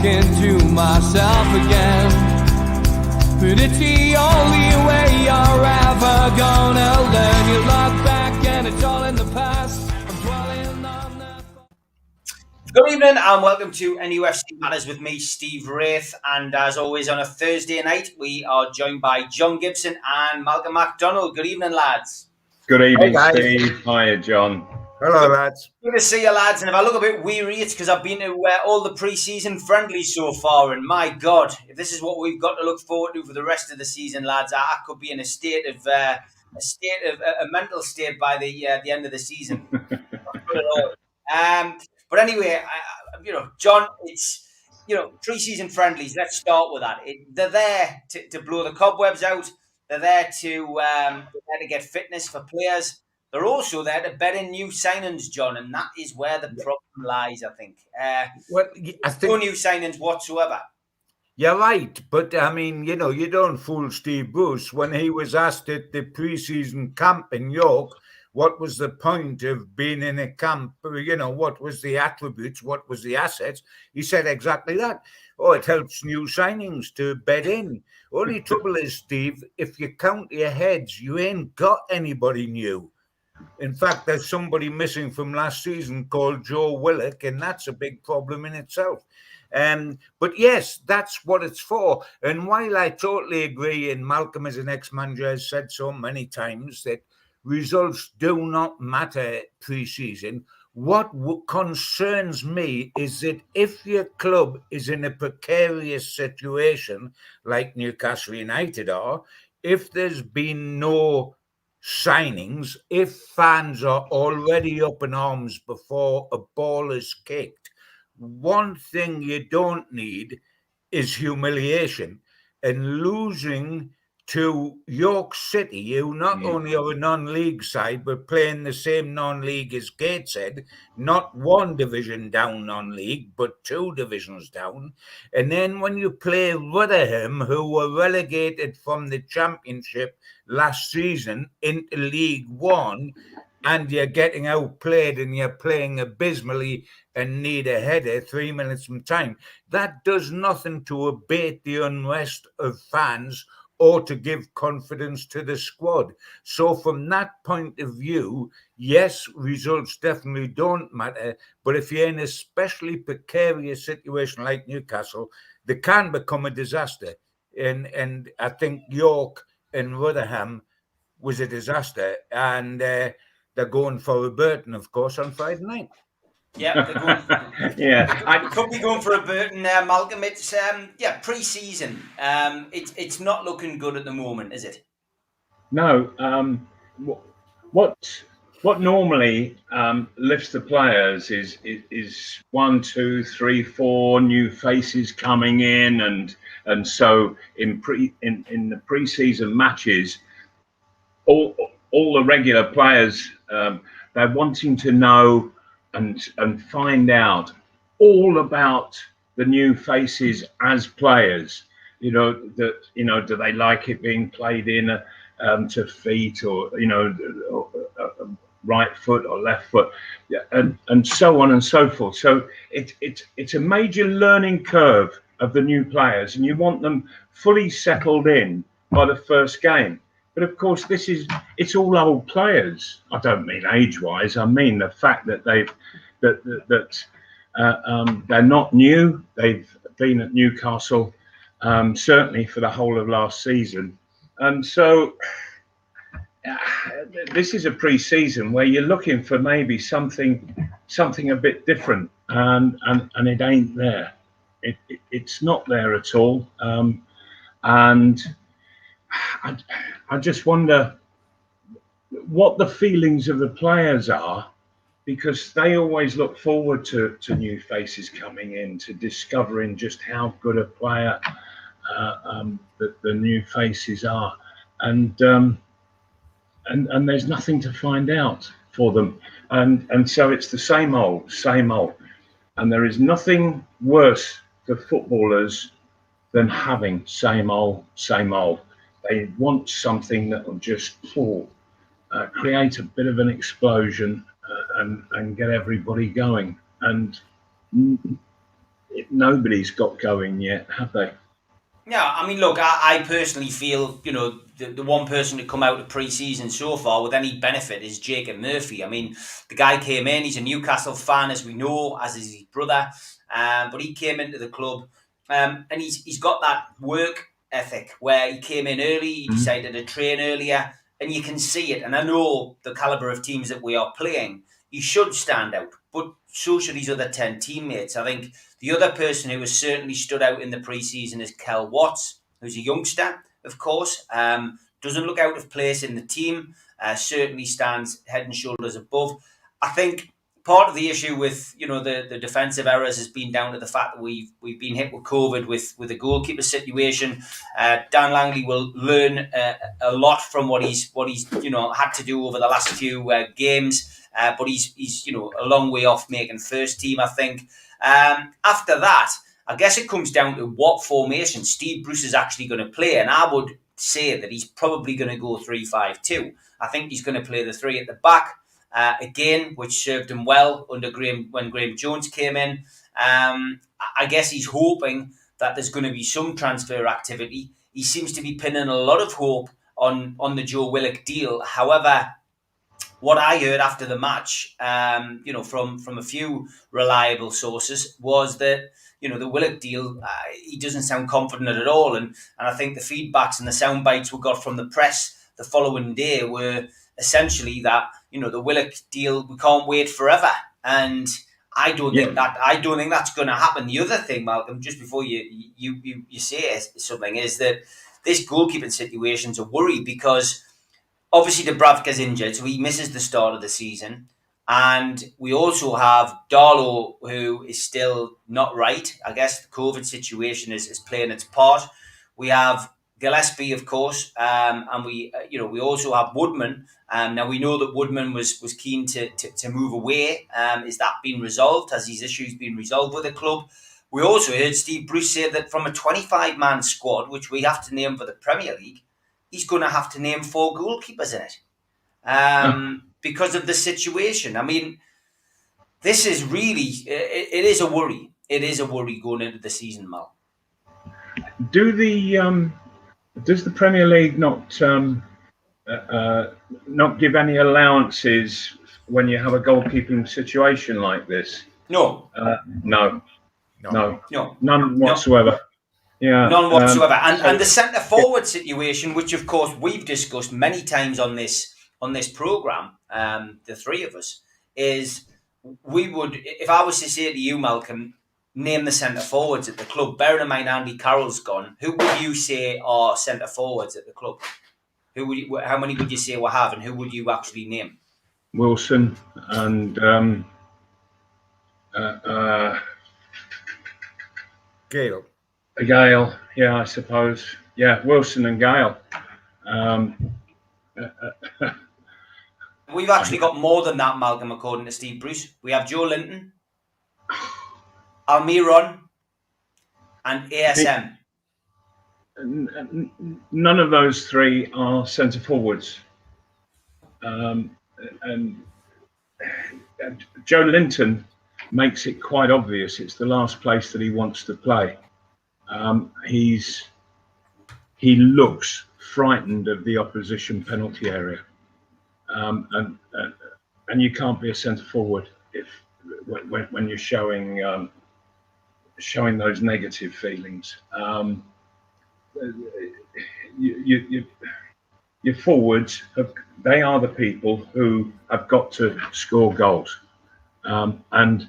talking to myself again. But it's the only way you're ever gonna learn. You look back and it's all in the past. I'm dwelling on that. Good evening and welcome to NUFC Matters with me, Steve Wraith. And as always on a Thursday night, we are joined by John Gibson and Malcolm MacDonald. Good evening, lads. Good evening, Hey, Steve. Hiya, John. Hello, lads. Good to see you, lads. And if I look a bit weary, it's because I've been to all the pre-season friendlies so far. And my God, if this is what we've got to look forward to for the rest of the season, lads, I could be in a mental state by the end of the season. But anyway, John, it's pre-season friendlies. Let's start with that. They're there to blow the cobwebs out. They're there to get fitness for players. They're also there to bet in new signings, John, and that is where the problem lies, I think. Well, I think No new signings whatsoever. you're right, but I mean, you don't fool Steve Bruce when he was asked at the pre-season camp in York, what was the point of being in a camp? What was the attributes? What was the assets? He said exactly that. Oh, it helps new signings to bet in. Only trouble is, Steve, if you count your heads, you ain't got anybody new. In fact, there's somebody missing from last season called Joe Willock, and that's a big problem in itself. But yes, that's what it's for. And while I totally agree, and Malcolm as an ex-manager has said so many times that results do not matter pre-season, what concerns me is that if your club is in a precarious situation like Newcastle United are, if there's been no signings, if fans are already up in arms before a ball is kicked, one thing you don't need is humiliation. And losing to York City, who not only are a non-league side, but playing the same non-league as Gateshead, not one division down non-league, but two divisions down. And then when you play Rotherham, who were relegated from the Championship last season into League One, and you're getting outplayed and you're playing abysmally and need a header 3 minutes from time, that does nothing to abate the unrest of fans or to give confidence to the squad. So from that point of view, yes, results definitely don't matter. But if you're in a especially precarious situation like Newcastle, they can become a disaster. And I think York and Rotherham was a disaster. And they're going for a Burton, of course, on Friday night. Yeah, they're going. I could be going for a Burton, Malcolm. It's pre-season. It's not looking good at the moment, is it? No. What normally lifts the players is 1, 2, 3, 4 new faces coming in, and so in the pre-season matches, all the regular players they're wanting to know and find out all about the new faces as players. Do they like it being played in to feet, or right foot or left foot, and so on and so forth. So it's a major learning curve of the new players, and you want them fully settled in by the first game. But of course, it's all old players. I don't mean age-wise. I mean the fact that they're not new. They've been at Newcastle certainly for the whole of last season, and so this is a pre-season where you're looking for maybe something a bit different, and it ain't there. It's not there at all, and I just wonder what the feelings of the players are, because they always look forward to new faces coming in, to discovering just how good a player the new faces are, and there's nothing to find out for them, and so it's the same old, and there is nothing worse for footballers than having same old. They want something that will just create a bit of an explosion and get everybody going. And nobody's got going yet, have they? Yeah, I mean, look, I personally feel, the one person to come out of pre-season so far with any benefit is Jacob Murphy. I mean, the guy came in, he's a Newcastle fan, as we know, as is his brother, but he came into the club, and he's got that work ethic where he came in early, he decided to train earlier, and you can see it. And I know the calibre of teams that we are playing, he should stand out, but so should his other 10 teammates. I think the other person who has certainly stood out in the pre-season is Kel Watts, who's a youngster, of course. Doesn't look out of place in the team. Certainly stands head and shoulders above. I think part of the issue with the defensive errors has been down to the fact that we've been hit with COVID with the goalkeeper situation. Dan Langley will learn a lot from what he's had to do over the last few games. But he's a long way off making first team, I think. After that, I guess it comes down to what formation Steve Bruce is actually going to play, and I would say that he's probably going to go 3-5-2. I think he's going to play the three at the back again, which served him well under when Graham Jones came in. I guess he's hoping that there's going to be some transfer activity. He seems to be pinning a lot of hope on the Joe Willock deal. However, what I heard after the match, from a few reliable sources, was that the Willock deal, he doesn't sound confident at all, and I think the feedbacks and the sound bites we got from the press the following day were essentially that the Willock deal, we can't wait forever, and I don't think that's going to happen. The other thing, Malcolm, just before you say something, is that this goalkeeping situation's a worry because obviously Dubravka's injured, so he misses the start of the season. And we also have Darlow, who is still not right. I guess the COVID situation is playing its part. We have Gillespie, of course, and we also have Woodman. Now we know that Woodman was keen to move away. Is that been resolved? Has these issues been resolved with the club? We also heard Steve Bruce say that from a 25-man squad, which we have to name for the Premier League, he's going to have to name 4 goalkeepers in it because of the situation. I mean, this is really, it is a worry. It is a worry going into the season, Mal. Does the Premier League not give any allowances when you have a goalkeeping situation like this? No. No. None whatsoever. No. Yeah, none whatsoever. And the centre forward situation, which of course we've discussed many times on this programme, the three of us, is we would, if I was to say to you, Malcolm, name the centre forwards at the club, bearing in mind Andy Carroll's gone, who would you say are centre forwards at the club? How many would you say we have, and who would you actually name? Wilson and Gale, yeah, I suppose. Yeah, Wilson and Gale. We've actually got more than that, Malcolm, according to Steve Bruce. We have Joe Linton, Almiron, and ASM. None of those three are centre forwards. And Joe Linton makes it quite obvious it's the last place that he wants to play. He looks frightened of the opposition penalty area, and you can't be a centre forward when you're showing those negative feelings. Your forwards, they are the people who have got to score goals, and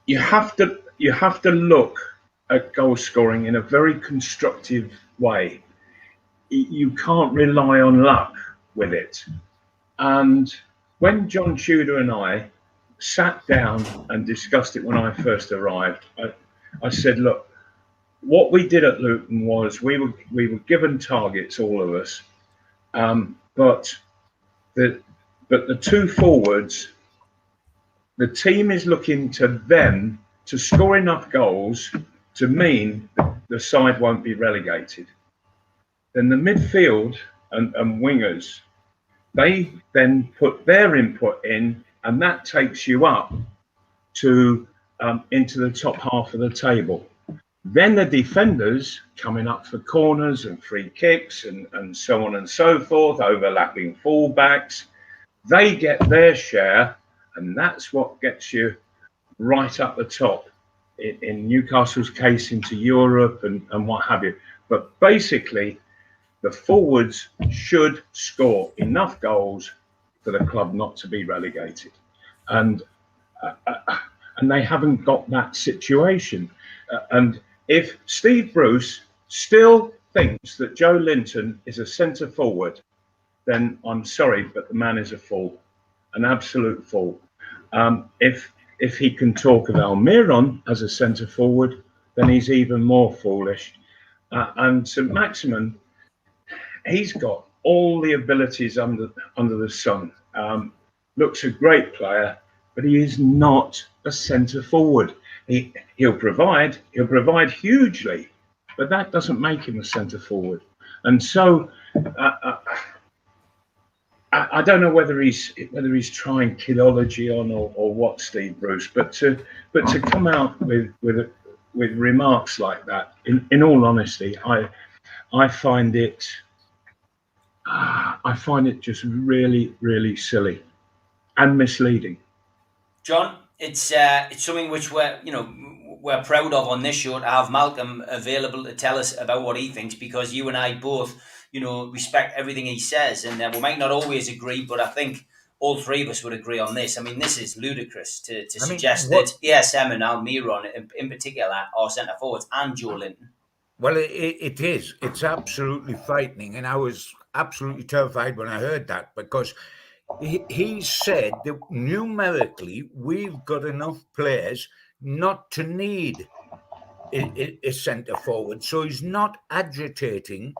you have to look at goal scoring in a very constructive way. You can't rely on luck with it. And when John Tudor and I sat down and discussed it when I first arrived, I said, look, what we did at Luton was we were given targets, all of us, but the two forwards, the team is looking to them to score enough goals to mean the side won't be relegated. Then the midfield and wingers, they then put their input in, and that takes you up to into the top half of the table. Then the defenders coming up for corners and free kicks and so on and so forth, overlapping fullbacks, they get their share, and that's what gets you right up the top. In Newcastle's case, into Europe and what have you. But basically, the forwards should score enough goals for the club not to be relegated. And they haven't got that situation. And if Steve Bruce still thinks that Joe Linton is a centre forward, then I'm sorry, but the man is a fool, an absolute fool. If he can talk of Almiron as a centre forward, then he's even more foolish. And St Maximin, he's got all the abilities under the sun. Looks a great player, but he is not a centre forward. He'll provide hugely, but that doesn't make him a centre forward. And so I don't know whether he's trying kidology on or what, Steve Bruce, but to come out with remarks like that, in all honesty, I find it just really, really silly and misleading. John, it's something which we're proud of on this show to have Malcolm available to tell us about what he thinks, because you and I both, respect everything he says, and we might not always agree, but I think all three of us would agree on this. I mean, this is ludicrous to suggest that ASM and Almiron in particular are centre forwards, and Joe Linton. Well, it is. It's absolutely frightening, and I was absolutely terrified when I heard that, because he said that numerically we've got enough players not to need a centre forward. So he's not agitating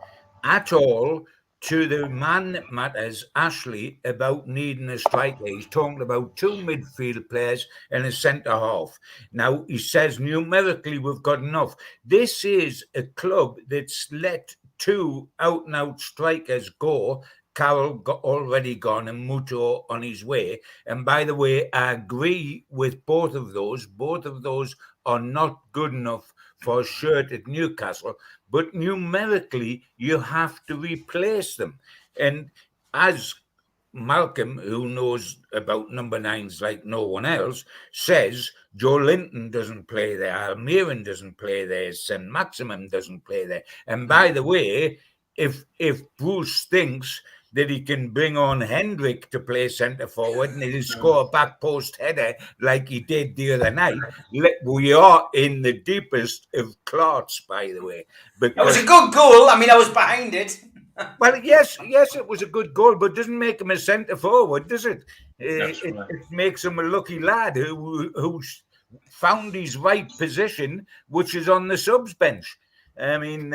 at all to the man that matters, Ashley, about needing a striker. He's talking about two midfield players and a centre half. Now, he says numerically we've got enough. This is a club that's let two out-and-out strikers go. Carroll already gone and Muto on his way. And by the way, I agree with both of those. Both of those are not good enough for a shirt at Newcastle. But numerically, you have to replace them. And as Malcolm, who knows about number nines like no one else, says Joe Linton doesn't play there, Almiron doesn't play there, St Maximin doesn't play there. And by the way, if Bruce thinks that he can bring on Hendrick to play centre forward and he'll score a back post header like he did the other night, we are in the deepest of clots, by the way. It was a good goal. I mean, I was behind it. Well, yes, it was a good goal, but it doesn't make him a centre forward, does it? It makes him a lucky lad who found his right position, which is on the subs bench. I mean,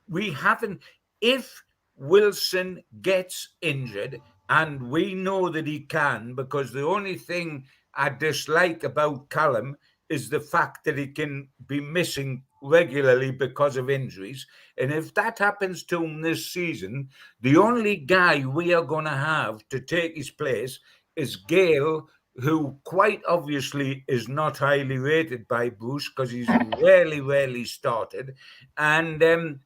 we haven't... If Wilson gets injured, and we know that he can, because the only thing I dislike about Callum is the fact that he can be missing regularly because of injuries. And if that happens to him this season, the only guy we are going to have to take his place is Gale, who quite obviously is not highly rated by Bruce because he's rarely started. And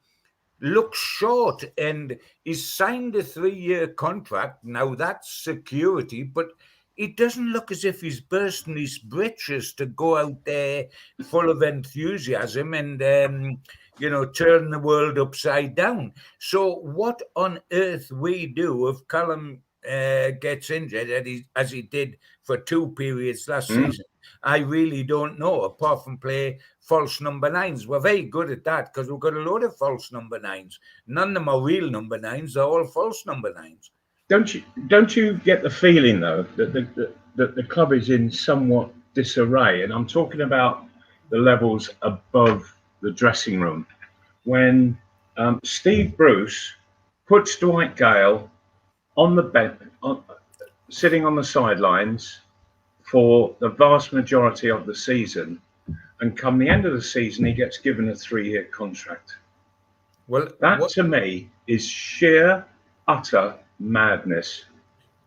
looks short, and he's signed a 3-year contract. Now that's security, but it doesn't look as if he's bursting his britches to go out there full of enthusiasm and, turn the world upside down. So what on earth we do if Callum gets injured as he did for 2 periods last season? I really don't know, apart from play false number 9s. We're very good at that because we've got a load of false number 9s. None of them are real number 9s. They're all false number 9s. Don't you get the feeling, though, that the club is in somewhat disarray? And I'm talking about the levels above the dressing room. When Steve Bruce puts Dwight Gale on the bench, sitting on the sidelines for the vast majority of the season, and come the end of the season, he gets given a 3-year contract. Well, that to me is sheer, utter madness.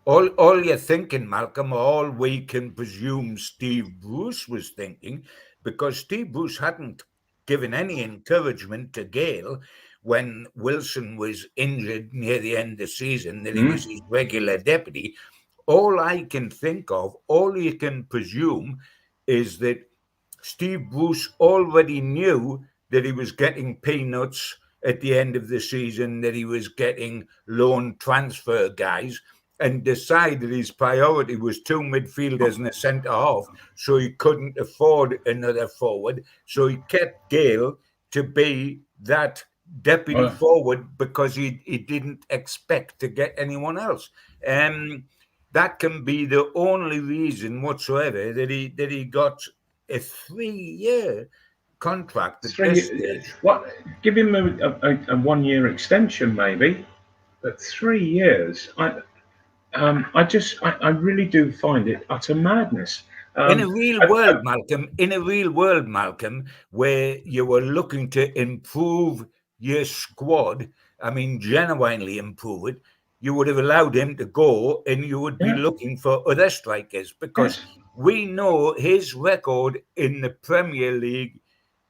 All you're thinking, Malcolm, all we can presume Steve Bruce was thinking, because Steve Bruce hadn't given any encouragement to Gale when Wilson was injured near the end of the season, that he was his regular deputy. All I can think of, all you can presume, is that Steve Bruce already knew that he was getting peanuts at the end of the season, that he was getting loan transfer guys, and decided his priority was 2 midfielders and a centre half, so he couldn't afford another forward. So he kept Gale to be that deputy forward because he didn't expect to get anyone else. That can be the only reason whatsoever that he got a 3-year contract at this stage. What? Give him a 1-year extension, maybe, but 3 years. I really do find it utter madness. In a real world, Malcolm, where you were looking to improve your squad, I mean, genuinely improve it, you would have allowed him to go and you would be looking for other strikers, because we know his record in the Premier League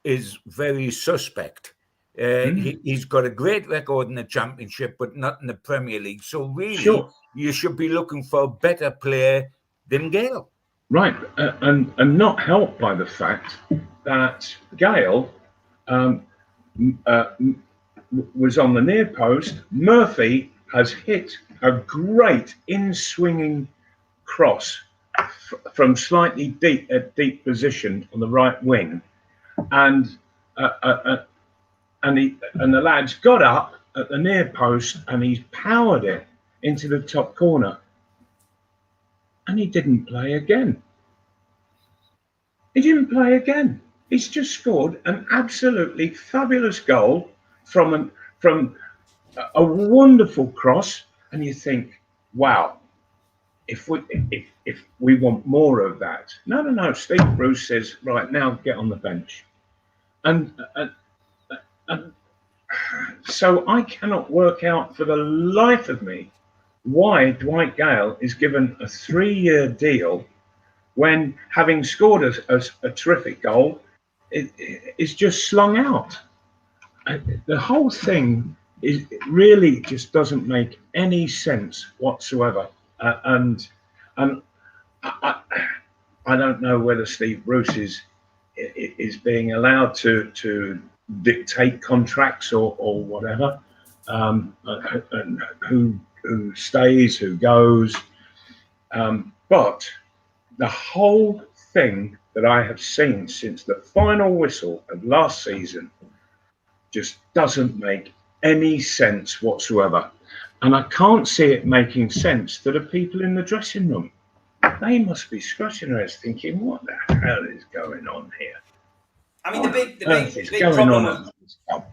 is very suspect. He's got a great record in the Championship, but not in the Premier League. So really, you should be looking for a better player than Gale. Right, and not helped by the fact that Gale was on the near post. Murphy has hit a great in-swinging cross from slightly deep position on the right wing, and the lad's got up at the near post and he's powered it into the top corner. And he didn't play again. He didn't play again. He's just scored an absolutely fabulous goal from a wonderful cross, and you think, wow, if we want more of that. No. Steve Bruce says, right, now get on the bench, and so I cannot work out for the life of me why Dwight Gale is given a 3-year deal when, having scored a terrific goal, is just slung out. The whole thing really just doesn't make any sense whatsoever. And I don't know whether Steve Bruce is being allowed to dictate contracts or whatever, and who stays, who goes, but the whole thing that I have seen since the final whistle of last season just doesn't make any sense whatsoever, and I can't see it making sense to the people in the dressing room. They must be scratching their heads thinking, what the hell is going on here? I mean, the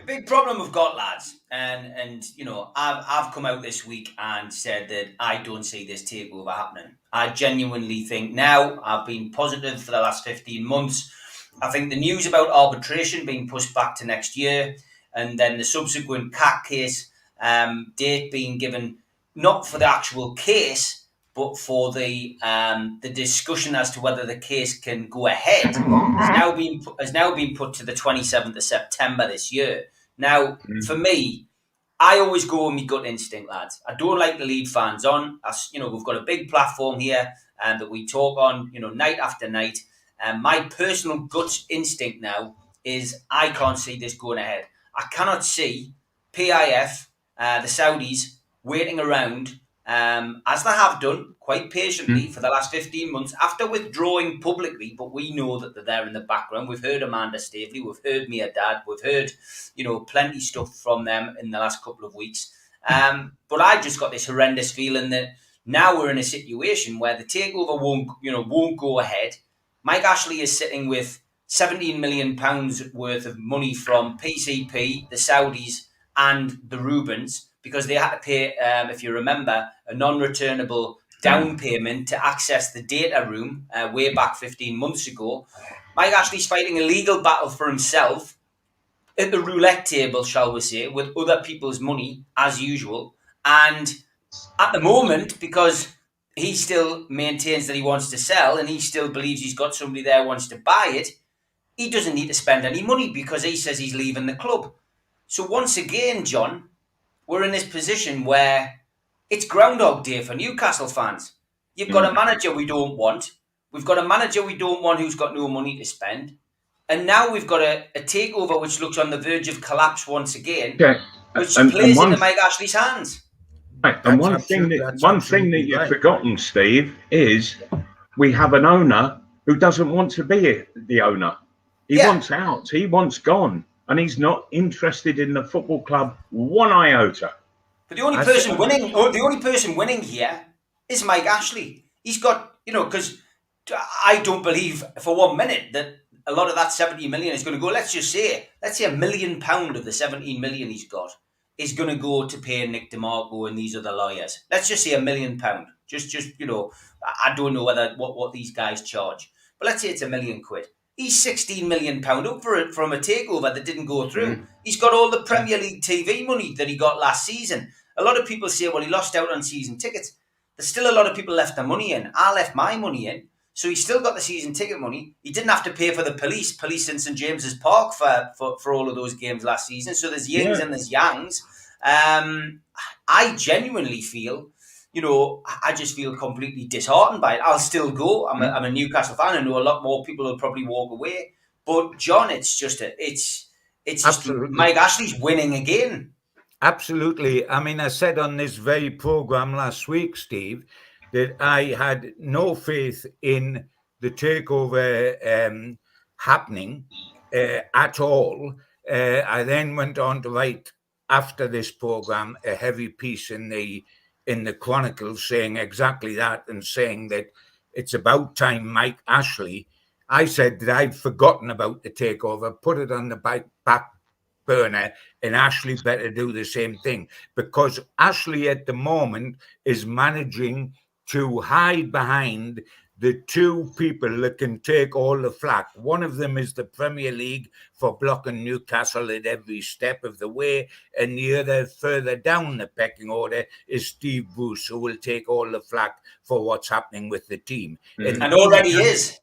big problem we've got, lads, and you know, I've come out this week and said that I don't see this takeover happening. I genuinely think now, I've been positive for the last 15 months. I think the news about arbitration being pushed back to next year, and then the subsequent CAC case date being given, not for the actual case, but for the discussion as to whether the case can go ahead, has now been put to the 27th of September this year. Now, for me, I always go with my gut instinct, lads. I don't like to lead fans on. As you know, we've got a big platform here that we talk on, you know, night after night. And my personal gut instinct now is I can't see this going ahead. I cannot see PIF, the Saudis, waiting around as they have done quite patiently for the last 15 months after withdrawing publicly, but we know that they're there in the background. We've heard Amanda Staveley, we've heard Mia Dad, we've heard, you know, plenty stuff from them in the last couple of weeks. But I just got this horrendous feeling that now we're in a situation where the takeover won't go ahead. Mike Ashley is sitting with £17 million worth of money from PCP, the Saudis, and the Rubens, because they had to pay, if you remember, a non-returnable down payment to access the data room way back 15 months ago. Mike Ashley's fighting a legal battle for himself at the roulette table, shall we say, with other people's money, as usual. And at the moment, because he still maintains that he wants to sell, and he still believes he's got somebody there who wants to buy it. He doesn't need to spend any money because he says he's leaving the club. So once again, John, we're in this position where it's Groundhog Day for Newcastle fans. You've got a manager we don't want. We've got a manager we don't want who's got no money to spend. And now we've got a takeover which looks on the verge of collapse once again, which plays into Mike Ashley's hands. Right. And one thing that you've forgotten, Steve, is we have an owner who doesn't want to be the owner. He wants out. He wants gone. And he's not interested in the football club one iota. But the only person winning here is Mike Ashley. He's got, because I don't believe for 1 minute that a lot of that 17 million is going to go. Let's say £1 million of the 17 million he's got is going to go to pay Nick DeMarco and these other lawyers. Let's just say £1 million. Just I don't know what these guys charge, but let's say it's £1 million. He's £16 million up for it from a takeover that didn't go through. He's got all the Premier League TV money that he got last season. A lot of people say, well, he lost out on season tickets. There's still a lot of people left their money in. I left my money in. So he's still got the season ticket money. He didn't have to pay for the police in St James's Park for all of those games last season. So there's yins and there's yangs. I genuinely feel, I just feel completely disheartened by it. I'll still go. I'm a Newcastle fan. I know a lot more people will probably walk away. But John, it's just Mike Ashley's winning again. Absolutely. I mean, I said on this very program last week, Steve, that I had no faith in the takeover happening at all. I then went on to write, after this program, a heavy piece in the Chronicles saying exactly that, and saying that it's about time Mike Ashley. I said that I'd forgotten about the takeover, put it on the back burner, and Ashley better do the same thing, because Ashley at the moment is managing to hide behind the two people that can take all the flack. One of them is the Premier League for blocking Newcastle at every step of the way, and the other, further down the pecking order, is Steve Bruce, who will take all the flack for what's happening with the team. And already is.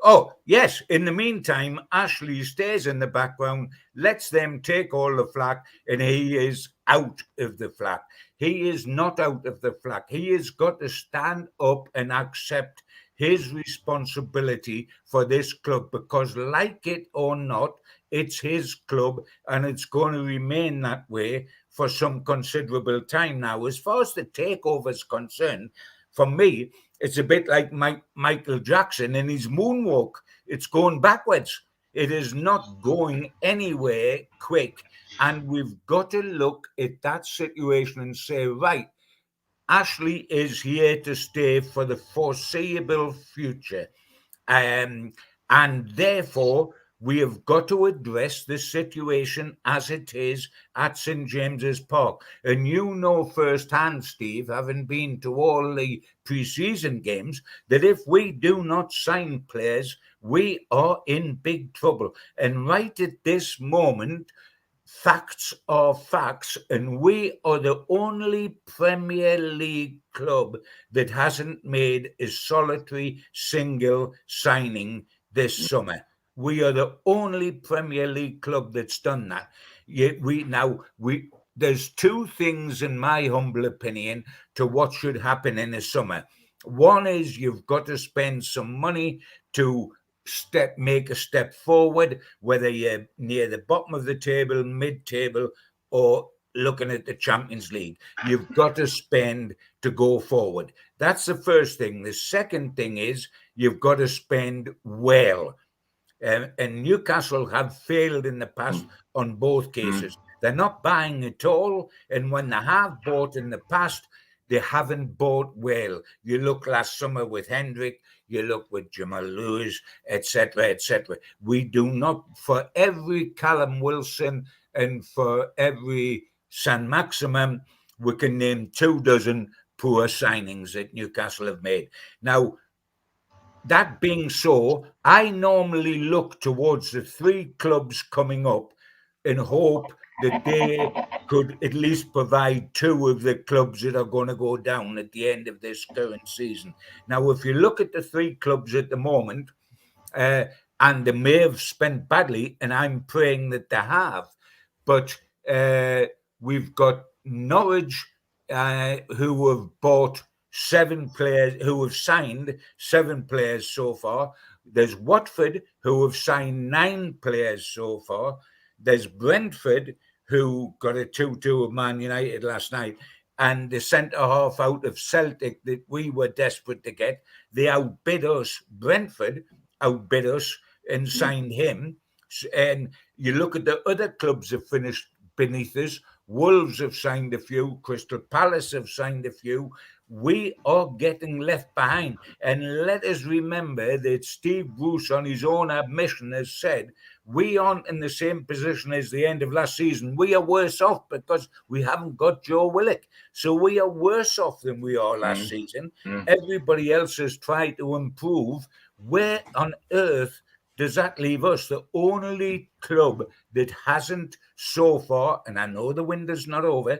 Oh, yes. In the meantime, Ashley stays in the background, lets them take all the flack, and he is out of the flack. He is not out of the flack. He has got to stand up and accept his responsibility for this club, because, like it or not, it's his club, and it's going to remain that way for some considerable time now. As far as the takeover is concerned, for me, it's a bit like Michael Jackson and his moonwalk. It's going backwards. It is not going anywhere quick. And we've got to look at that situation and say, right, Ashley is here to stay for the foreseeable future. And therefore, we have got to address the situation as it is at St James's Park. And you know firsthand, Steve, having been to all the pre-season games, that if we do not sign players, we are in big trouble. And right at this moment, facts are facts, and we are the only Premier League club that hasn't made a solitary single signing this summer. We are the only Premier League club that's done that. There's two things, in my humble opinion, to what should happen in the summer. One is you've got to spend some money to make a step forward, whether you're near the bottom of the table, mid-table, or looking at the Champions League. You've got to spend to go forward. That's the first thing. The second thing is you've got to spend well. And Newcastle have failed in the past on both cases. They're not buying at all. And when they have bought in the past, they haven't bought well. You look last summer with Hendrick, you look with Jamal Lewis, etc., etc. We do not, for every Callum Wilson and for every San Maximum, we can name 24 poor signings that Newcastle have made. Now, that being so, I normally look towards the three clubs coming up and hope that they could at least provide two of the clubs that are going to go down at the end of this current season. Now, if you look at the three clubs at the moment, and they may have spent badly, and I'm praying that they have, but we've got Norwich, who have bought 7 players, who have signed 7 players so far. There's Watford, who have signed 9 players so far. There's Brentford, who got a 2-2 of Man United last night, and the centre-half out of Celtic that we were desperate to get. They outbid us. Brentford outbid us and signed him. And you look at the other clubs that finished beneath us. Wolves have signed a few. Crystal Palace have signed a few. We are getting left behind. And let us remember that Steve Bruce, on his own admission, has said we aren't in the same position as the end of last season. We are worse off because we haven't got Joe Willock. So we are worse off than we are last season. Everybody else has tried to improve. Where on earth does that leave us? The only club that hasn't so far, and I know the window's not over,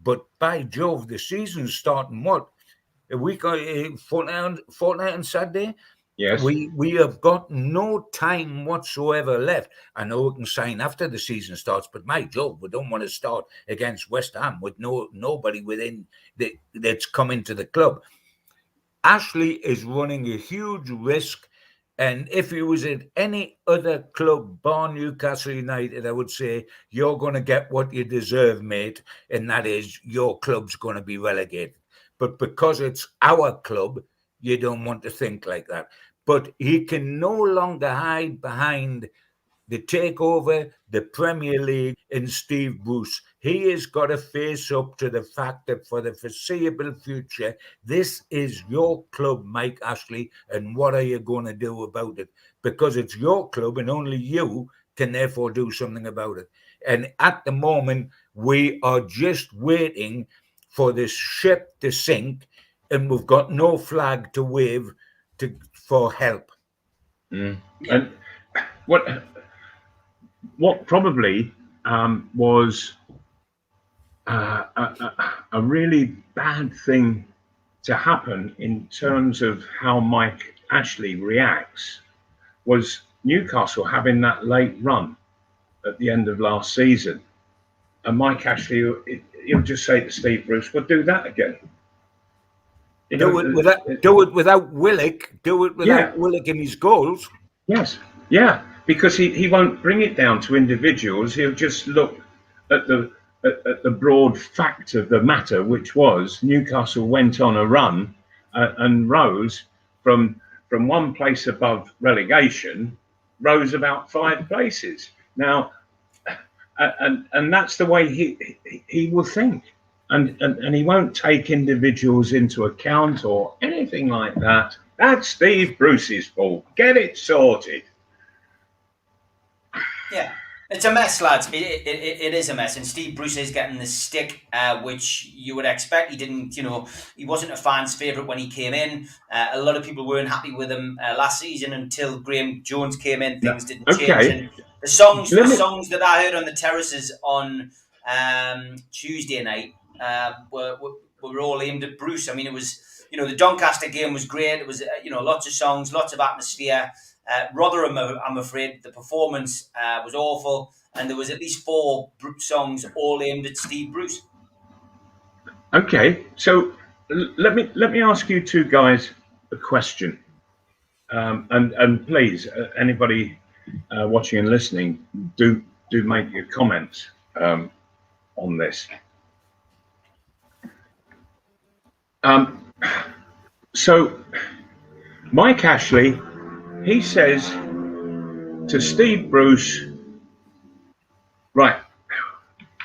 but by Jove, the season's starting what? A week, fortnight on Saturday? Yes. We have got no time whatsoever left. I know we can sign after the season starts, but my Jove, we don't want to start against West Ham with nobody within that's come into the club. Ashley is running a huge risk. And if he was at any other club, bar Newcastle United, I would say, you're going to get what you deserve, mate. And that is your club's going to be relegated. But because it's our club, you don't want to think like that. But he can no longer hide behind the takeover, the Premier League, and Steve Bruce. He has got to face up to the fact that for the foreseeable future, this is your club, Mike Ashley, and what are you going to do about it? Because it's your club and only you can therefore do something about it. And at the moment, we are just waiting for this ship to sink, and we've got no flag to wave for help. And what probably was a really bad thing to happen in terms of how Mike Ashley reacts was Newcastle having that late run at the end of last season. And Mike Ashley, he'll just say to Steve Bruce, "Well, do that again." Do it without Willock. Do it without Willock in his goals. Yes, yeah, because he won't bring it down to individuals. He'll just look at the broad fact of the matter, which was Newcastle went on a run and rose from one place above relegation, rose about 5 places. Now, and that's the way he will think, and he won't take individuals into account or anything like that. That's Steve Bruce's fault. Get it sorted. Yeah, it's a mess, lads. It is a mess, and Steve Bruce is getting the stick, which you would expect. He didn't, he wasn't a fan's favourite when he came in. A lot of people weren't happy with him last season until Graham Jones came in. Things didn't change. And the songs that I heard on the terraces on Tuesday night were all aimed at Bruce. I mean, it was, the Doncaster game was great. It was, lots of songs, lots of atmosphere. Rotherham, I'm afraid, the performance was awful, and there was at least 4 songs all aimed at Steve Bruce. Okay, so let me ask you two guys a question, and please, anybody watching and listening, do make your comments on this. So Mike Ashley, he says to Steve Bruce, right,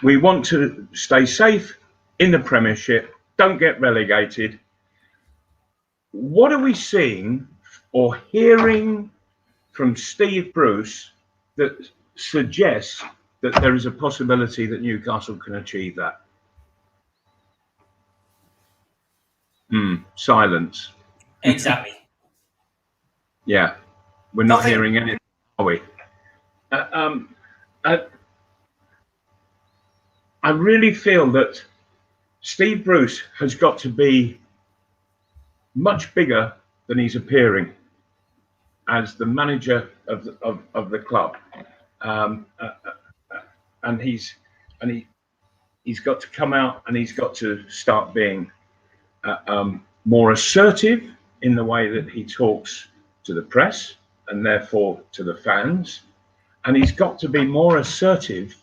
we want to stay safe in the Premiership, don't get relegated. What are we seeing or hearing from Steve Bruce that suggests that there is a possibility that Newcastle can achieve that? Silence. Exactly. Yeah, we're not hearing anything, are we? I really feel that Steve Bruce has got to be much bigger than he's appearing as the manager of the club, and he's got to come out and he's got to start being more assertive in the way that he talks to the press and therefore to the fans, and he's got to be more assertive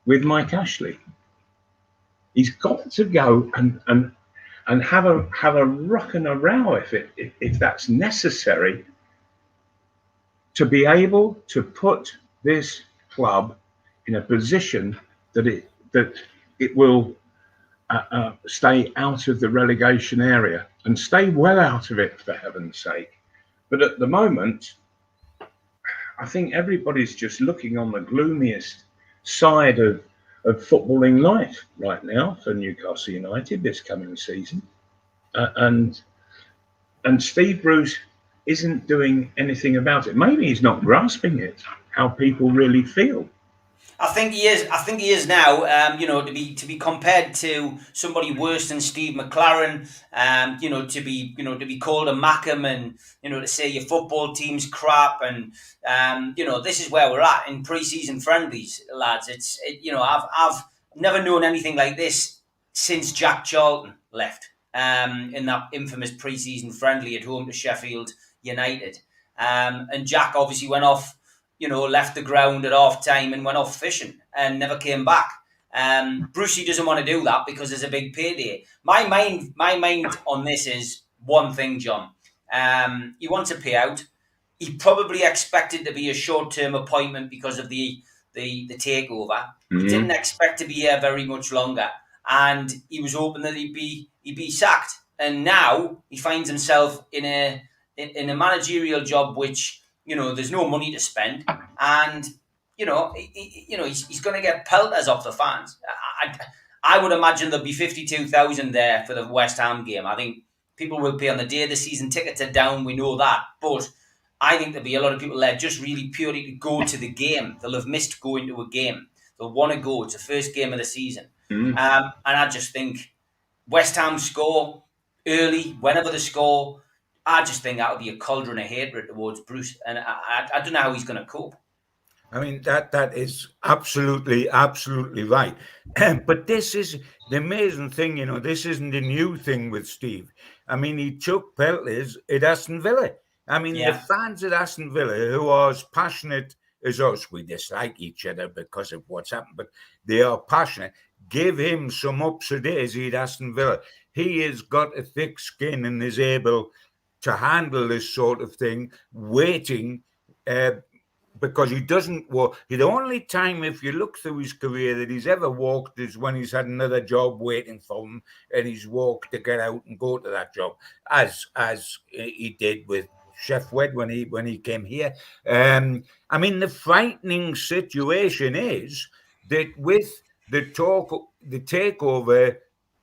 with Mike Ashley. He's got to go and have a rock and a row if that's necessary, to be able to put this club in a position that it will stay out of the relegation area and stay well out of it, for heaven's sake. But at the moment, I think everybody's just looking on the gloomiest side of footballing life right now for Newcastle United this coming season, and Steve Bruce isn't doing anything about it. Maybe he's not grasping it, how people really feel. I think he is. I think he is now. To be compared to somebody worse than Steve McLaren. To be called a Mackham, and to say your football team's crap, and this is where we're at in pre-season friendlies, lads. I've never known anything like this since Jack Charlton left. In that infamous pre-season friendly at home to Sheffield United, and Jack obviously went off. Left the ground at half time and went off fishing and never came back. Brucey doesn't want to do that because there's a big payday. My mind on this is one thing, John. He wants a payout. He probably expected to be a short-term appointment because of the takeover. Mm-hmm. He didn't expect to be here very much longer, and he was hoping that he'd be sacked. And now he finds himself in a managerial job which, there's no money to spend, and he's going to get pelters off the fans. I would imagine there'll be 52,000 there for the West Ham game. I think people will pay on the day. The season tickets are down, we know that, but I think there'll be a lot of people there just really purely to go to the game. They'll have missed going to a game. They'll want to go. It's the first game of the season, and I just think West Ham score early, whenever they score. I just think that would be a cauldron of hatred towards Bruce, and I don't know how he's going to cope. I mean, that is absolutely right. But this is the amazing thing, this isn't a new thing with Steve. I mean, he took pelters at Aston Villa. I mean, The fans at Aston Villa, who are as passionate as us, we dislike each other because of what's happened, but they are passionate. Give him some ups and downs at Aston Villa. He has got a thick skin and is able to handle this sort of thing, waiting, because he doesn't walk. The only time, if you look through his career, that he's ever walked is when he's had another job waiting for him, and he's walked to get out and go to that job, as he did with Chef Wed when he came here. I mean, the frightening situation is that with the takeover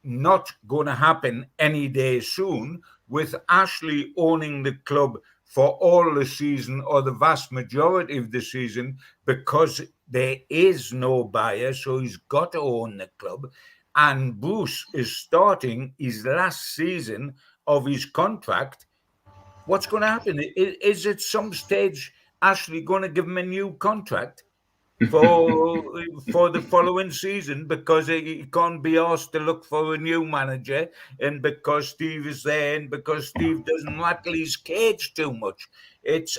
not going to happen any day soon, with Ashley owning the club for all the season or the vast majority of the season, because there is no buyer, so he's got to own the club. And Bruce is starting his last season of his contract. What's going to happen? Is at some stage Ashley going to give him a new contract for the following season, because he can't be asked to look for a new manager, and because Steve is there, and because Steve doesn't rattle his cage too much? It's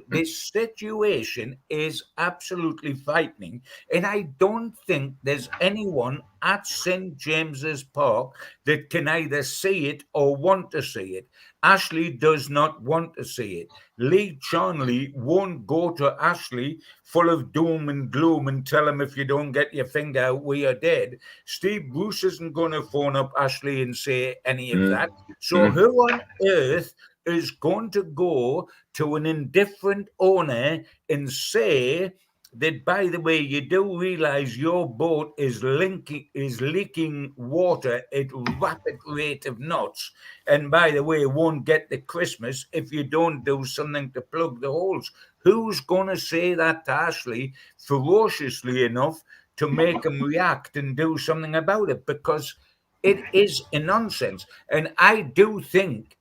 this situation is absolutely frightening, and I don't think there's anyone at St. James's Park that can either see it or want to see it. Ashley does not want to see it. Lee Charnley won't go to Ashley full of doom and gloom and tell him, if you don't get your finger out, we are dead. Steve Bruce isn't going to phone up Ashley and say any of that. So who on earth is going to go to an indifferent owner and say that, by the way, you do realize your boat is leaking water at rapid rate of knots, and by the way, won't get to Christmas if you don't do something to plug the holes? Who's going to say that to Ashley ferociously enough to make them react and do something about it, because it is a nonsense. And I do think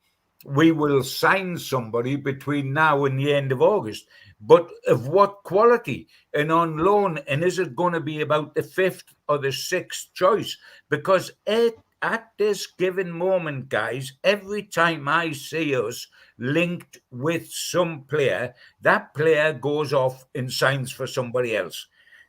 we will sign somebody between now and the end of August, but of what quality and on loan? And is it going to be about the 5th or the 6th choice? Because at this given moment, guys, every time I see us linked with some player, that player goes off and signs for somebody else.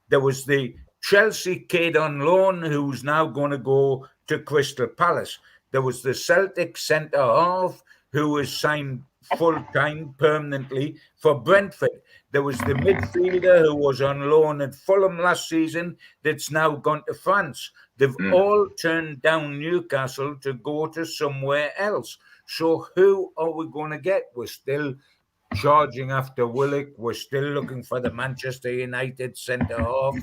There was the Chelsea kid on loan who's now going to go to Crystal Palace. There was the Celtic centre half who was signed full-time permanently for Brentford. There was the midfielder who was on loan at Fulham last season that's now gone to France. They've all turned down Newcastle to go to somewhere else. So who are we going to get? We're still charging after Willock. We're still looking for the Manchester United centre-half,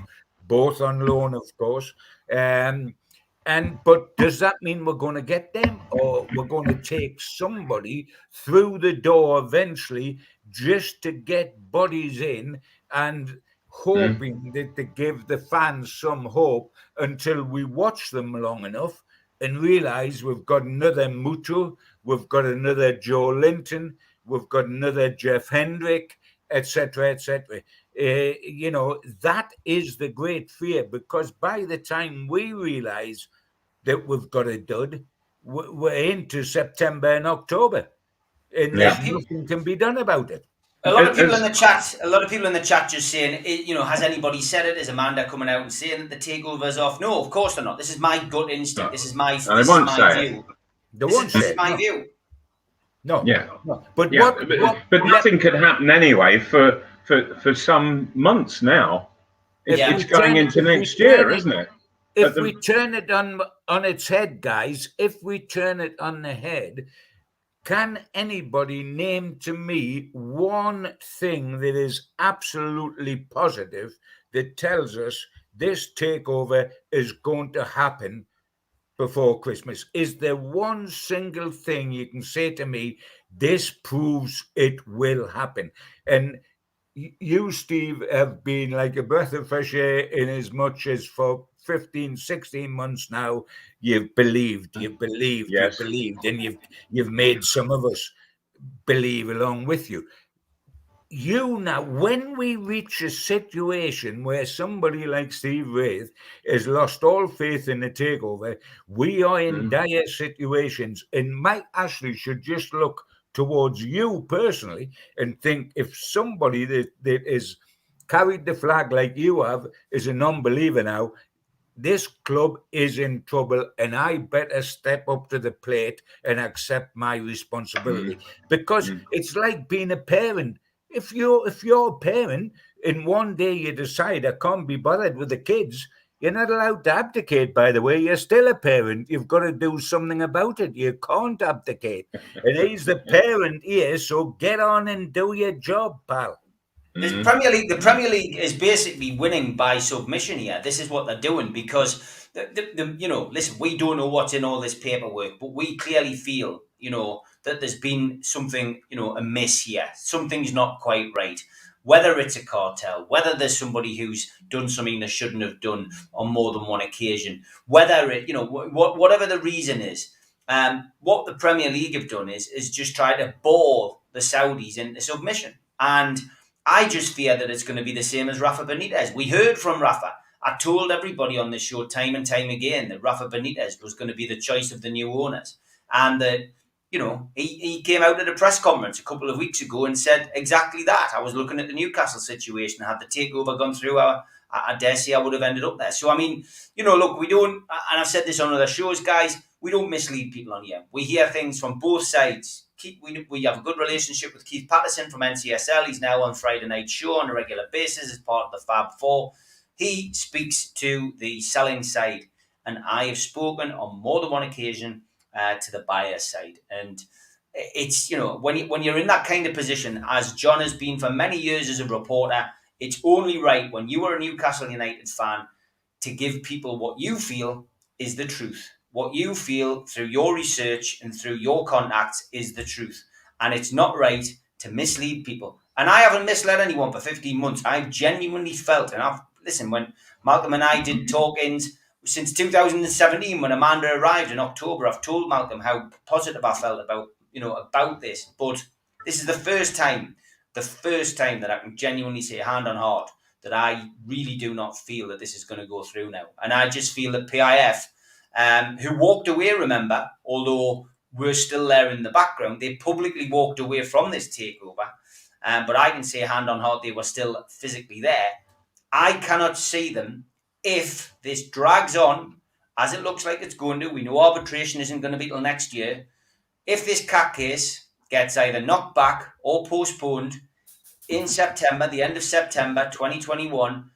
both on loan, of course. But does that mean we're going to get them, or we're going to take somebody through the door eventually just to get bodies in and hoping that they give the fans some hope until we watch them long enough and realise we've got another Mutu, we've got another Joe Linton, we've got another Jeff Hendrick, etc., etc. That is the great fear, because by the time we realise that we've got a dud, we're into September and October, and there's nothing can be done about it. A lot of people in the chat just saying, has anybody said it? Is Amanda coming out and saying that the takeover's off? No, of course they're not. This is my gut instinct. No. This is my view. This is my view. No. Yeah. No. But nothing could happen anyway for some months now. It's going into next year, isn't it? If we turn it on its head, guys, if we turn it on the head, can anybody name to me one thing that is absolutely positive that tells us this takeover is going to happen before Christmas? Is there one single thing you can say to me, this proves it will happen? And you, Steve, have been like a breath of fresh air in as much as for 15, 16 months now, you've believed, yes. You've believed, and you've made some of us believe along with you. Now, when we reach a situation where somebody like Steve Wraith has lost all faith in the takeover, we are in dire situations, and Mike Ashley should just look towards you personally and think, if somebody that is carried the flag like you have is a non-believer now, this club is in trouble, and I better step up to the plate and accept my responsibility. Because it's like being a parent. If you're a parent and one day you decide I can't be bothered with the kids, you're not allowed to abdicate, by the way. You're still a parent. You've got to do something about it. You can't abdicate. And he's the parent here, so get on and do your job, pal. The Premier League is basically winning by submission here. This is what they're doing, because listen, we don't know what's in all this paperwork, but we clearly feel, that there's been something, amiss here. Something's not quite right. Whether it's a cartel, whether there's somebody who's done something they shouldn't have done on more than one occasion, whether it, whatever the reason is, what the Premier League have done is just try to bore the Saudis into submission. And I just fear that it's going to be the same as Rafa Benitez. We heard from Rafa. I told everybody on this show time and time again that Rafa Benitez was going to be the choice of the new owners. And that, he came out at a press conference a couple of weeks ago and said exactly that. I was looking at the Newcastle situation. Had the takeover gone through, I dare say I would have ended up there. So, I mean, look, we don't, and I've said this on other shows, guys, we don't mislead people on here. We hear things from both sides. We have a good relationship with Keith Patterson from NCSL. He's now on Friday Night Show on a regular basis as part of the Fab Four. He speaks to the selling side, and I have spoken on more than one occasion to the buyer side. And it's, when you're in that kind of position, as John has been for many years as a reporter, it's only right when you are a Newcastle United fan to give people what you feel is the truth. What you feel through your research and through your contacts is the truth. And it's not right to mislead people. And I haven't misled anyone for 15 months. I've genuinely felt, and listen, when Malcolm and I did talk-ins since 2017, when Amanda arrived in October, I've told Malcolm how positive I felt about this. But this is the first time that I can genuinely say, hand on heart, that I really do not feel that this is going to go through now. And I just feel that PIF, who walked away, remember, although we're still there in the background, they publicly walked away from this takeover. But I can say, hand on heart, they were still physically there. I cannot see them, if this drags on, as it looks like it's going to. We know arbitration isn't going to be till next year. If this CAT case gets either knocked back or postponed in September, the end of September 2021,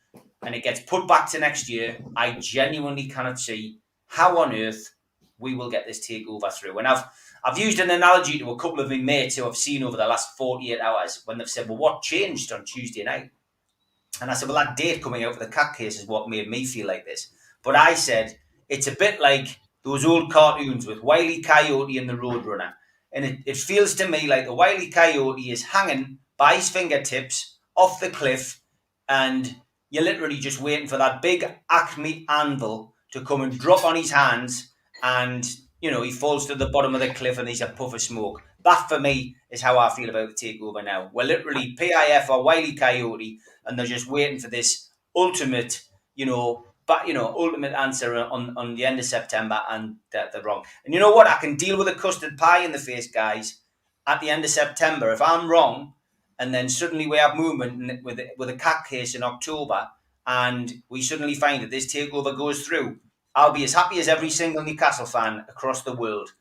and it gets put back to next year, I genuinely cannot see how on earth we will get this takeover through. And I've used an analogy to a couple of my mates who I've seen over the last 48 hours when they've said, well, what changed on Tuesday night? And I said, well, that date coming out for the CAT case is what made me feel like this. But I said, it's a bit like those old cartoons with Wile E. Coyote and the Roadrunner. And it feels to me like the Wile E. Coyote is hanging by his fingertips off the cliff, and you're literally just waiting for that big Acme anvil to come and drop on his hands, and, he falls to the bottom of the cliff and there's a puff of smoke. That, for me, is how I feel about the takeover now. We're literally PIF or Wile E. Coyote, and they're just waiting for this ultimate, ultimate answer on the end of September, and they're wrong. And you know what? I can deal with a custard pie in the face, guys, at the end of September. If I'm wrong, and then suddenly we have movement with a CAT case in October, and we suddenly find that this takeover goes through, I'll be as happy as every single Newcastle fan across the world.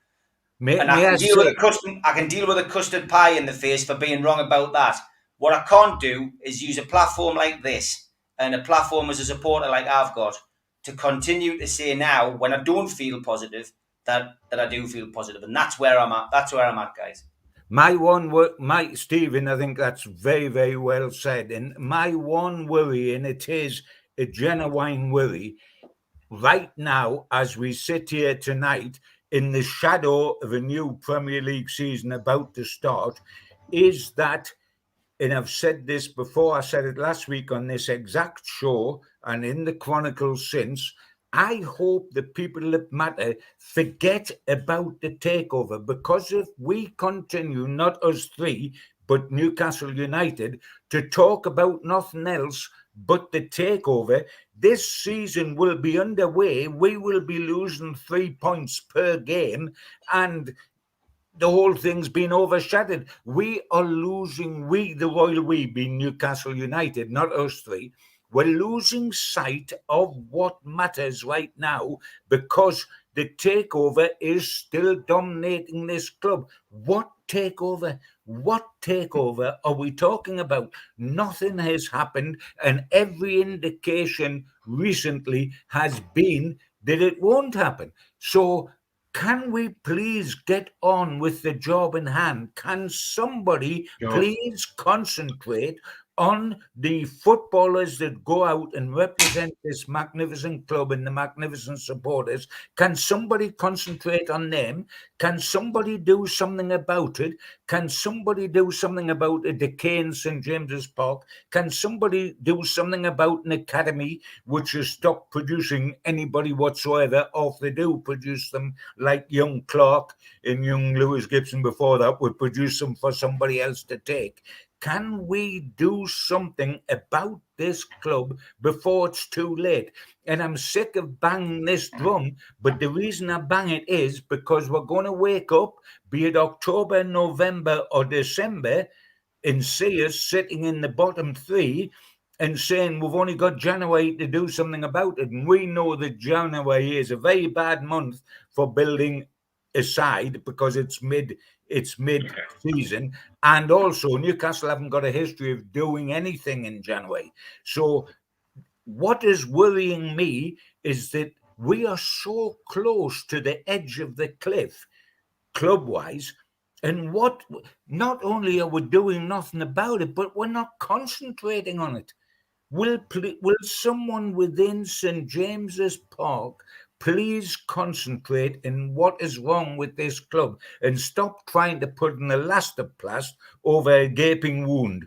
I can deal with a custard pie in the face for being wrong about that. What I can't do is use a platform like this, and a platform as a supporter like I've got, to continue to say now, when I don't feel positive, that I do feel positive. And that's where I'm at. That's where I'm at, guys. Stephen, I think that's very, very well said. And my one worry, and it is a genuine worry, right now, as we sit here tonight, in the shadow of a new Premier League season about to start, is that, and I've said this before, I said it last week on this exact show and in the Chronicles since, I hope the people that matter forget about the takeover, because if we continue, not us three, but Newcastle United, to talk about nothing else but the takeover, this season will be underway. We will be losing 3 points per game, and the whole thing's been overshadowed. We are losing, the royal we being Newcastle United, not us three. We're losing sight of what matters right now, because the takeover is still dominating this club. What takeover? What takeover are we talking about? Nothing has happened, and every indication recently has been that it won't happen. So can we please get on with the job in hand? Can somebody please concentrate on the footballers that go out and represent this magnificent club and the magnificent supporters? Can somebody concentrate on them? Can somebody do something about it? Can somebody do something about a decay in St. James's Park? Can somebody do something about an academy which has stopped producing anybody whatsoever, or if they do produce them, like young Clark and young Lewis Gibson before that, would produce them for somebody else to take? Can we do something about this club before it's too late? And I'm sick of banging this drum, but the reason I bang it is because we're going to wake up, be it October, November or December, and see us sitting in the bottom three and saying we've only got January to do something about it. And we know that January is a very bad month for building a side, because it's mid-season, and also Newcastle haven't got a history of doing anything in January. So what is worrying me is that we are so close to the edge of the cliff, club-wise, and not only are we doing nothing about it, but we're not concentrating on it. Will someone within St. James's Park please concentrate in what is wrong with this club and stop trying to put an elastoplast over a gaping wound?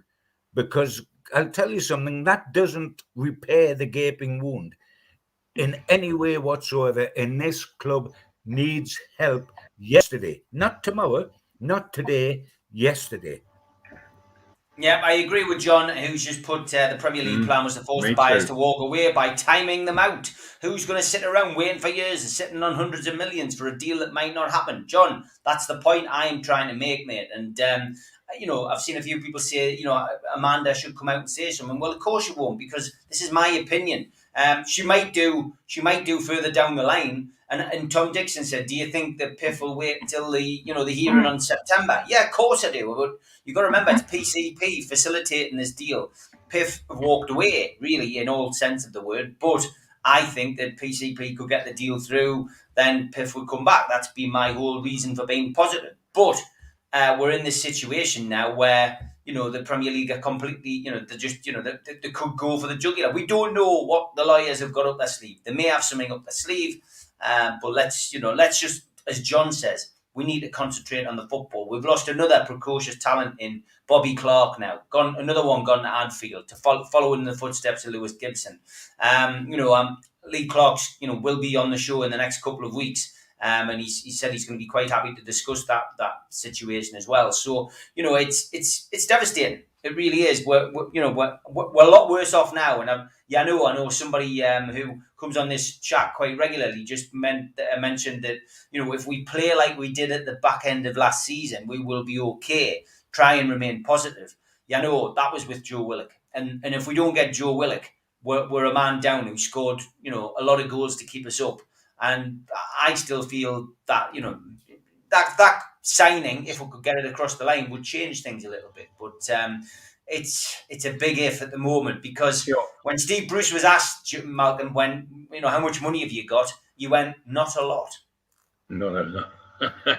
Because I'll tell you something, that doesn't repair the gaping wound in any way whatsoever. And this club needs help yesterday, not tomorrow, not today, yesterday. Yeah, I agree with John, who's just put the Premier League plan was to force the buyers to walk away by timing them out. Who's going to sit around waiting for years and sitting on hundreds of millions for a deal that might not happen? John, that's the point I'm trying to make, mate. And, I've seen a few people say, Amanda should come out and say something. Well, of course she won't, because this is my opinion. She might do further down the line. And Tom Dixon said, do you think that PIF will wait until the hearing on September? Yeah, of course I do. But you've got to remember, it's PCP facilitating this deal. PIF have walked away, really, in all sense of the word. But I think that PCP could get the deal through, then PIF would come back. That's been my whole reason for being positive. But we're in this situation now where, the Premier League are completely, they could go for the jugular. We don't know what the lawyers have got up their sleeve. They may have something up their sleeve. But let's just, as John says, we need to concentrate on the football. We've lost another precocious talent in Bobby Clark now. Another one gone to Anfield to follow in the footsteps of Lewis Gibson. Lee Clark's, will be on the show in the next couple of weeks. And he said he's going to be quite happy to discuss that situation as well. So, it's devastating. It really is. We're a lot worse off now. And I know somebody who comes on this chat quite regularly just mentioned that, if we play like we did at the back end of last season, we will be okay. Try and remain positive. That was with Joe Willock. And if we don't get Joe Willock, we're a man down who scored, a lot of goals to keep us up. And I still feel that, that signing, if we could get it across the line, would change things a little bit. But it's a big if at the moment, because when Steve Bruce was asked, Malcolm, how much money have you got? You went, not a lot. No.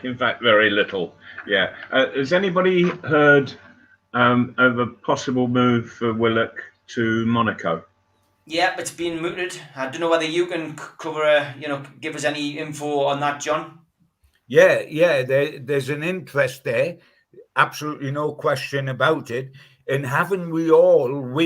In fact, very little. Yeah. Has anybody heard of a possible move for Willock to Monaco? Yeah, it's been mooted. I don't know whether you can cover, give us any info on that, John. Yeah, there's an interest there. Absolutely no question about it. And haven't we Geordie's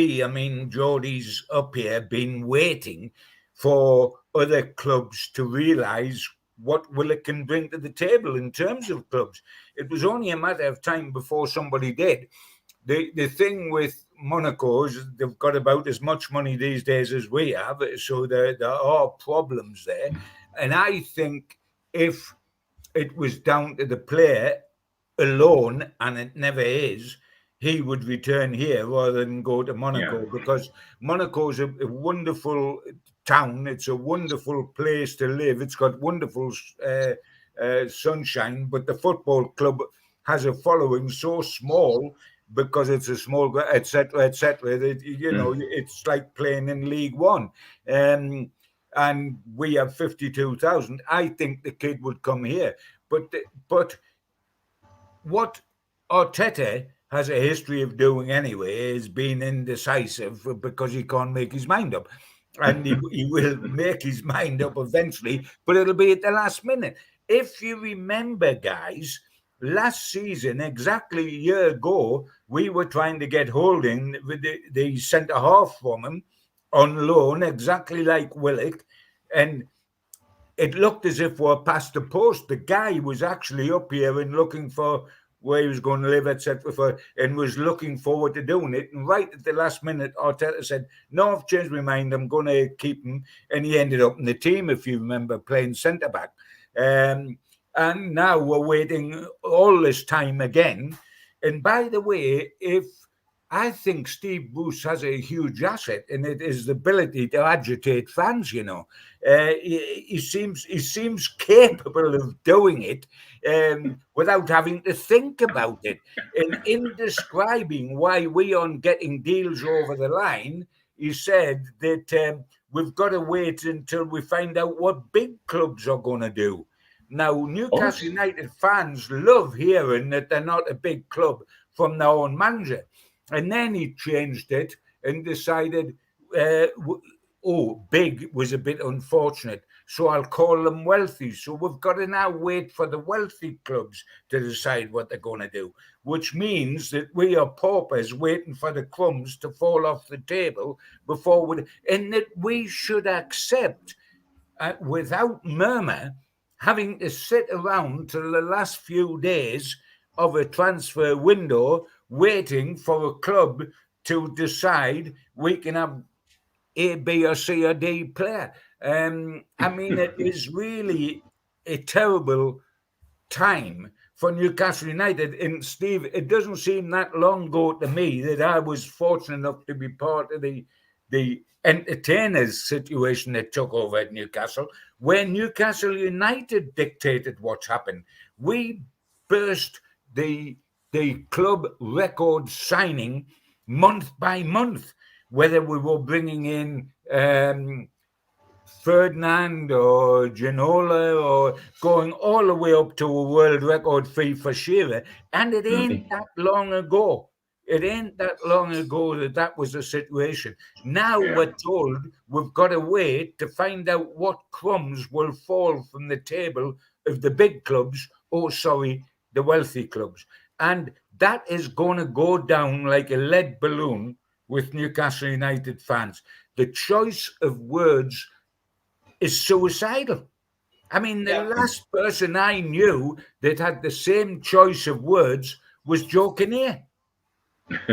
up here, been waiting for other clubs to realise what Willock can bring to the table in terms of clubs? It was only a matter of time before somebody did. The thing with Monaco is they've got about as much money these days as we have, so there are problems there. And I think if it was down to the player alone, and it never is, he would return here rather than go to Monaco, because Monaco is a wonderful town. It's a wonderful place to live. It's got wonderful sunshine, but the football club has a following so small, because it's a small, etc., that, it's like playing in League One. And we have 52,000. I think the kid would come here. But what Arteta has a history of doing anyway is being indecisive, because he can't make his mind up. And he will make his mind up eventually, but it'll be at the last minute. If you remember, guys, last season, exactly a year ago, we were trying to get Holding with the centre-half from him on loan, exactly like Willock, and it looked as if we're past the post. The guy was actually up here and looking for where he was going to live, etc., and was looking forward to doing it. And right at the last minute, Arteta said, no, I've changed my mind, I'm going to keep him. And he ended up in the team, if you remember, playing centre-back. And now we're waiting all this time again. And by the way, I think Steve Bruce has a huge asset, and it is the ability to agitate fans. He seems capable of doing it without having to think about it. And in describing why we aren't getting deals over the line, he said that we've got to wait until we find out what big clubs are going to do. Now, Newcastle United fans love hearing that they're not a big club from their own manager. And then he changed it and decided, big was a bit unfortunate, so I'll call them wealthy. So we've got to now wait for the wealthy clubs to decide what they're going to do, which means that we are paupers waiting for the crumbs to fall off the table before and that we should accept without murmur having to sit around till the last few days of a transfer window waiting for a club to decide we can have A, B, or C, or D player. I mean, it is really a terrible time for Newcastle United. And Steve, it doesn't seem that long ago to me that I was fortunate enough to be part of the entertainers situation that took over at Newcastle, where Newcastle United dictated what's happened. We burst the club record signing month by month, whether we were bringing in Ferdinand or Ginola or going all the way up to a world record fee for Shearer. And it ain't that long ago. It ain't that long ago that was the situation. Now we're told we've got to wait to find out what crumbs will fall from the table of the big clubs, the wealthy clubs. And that is going to go down like a lead balloon with Newcastle United fans. The choice of words is suicidal. I mean, the last person I knew that had the same choice of words was Joe Kinnear.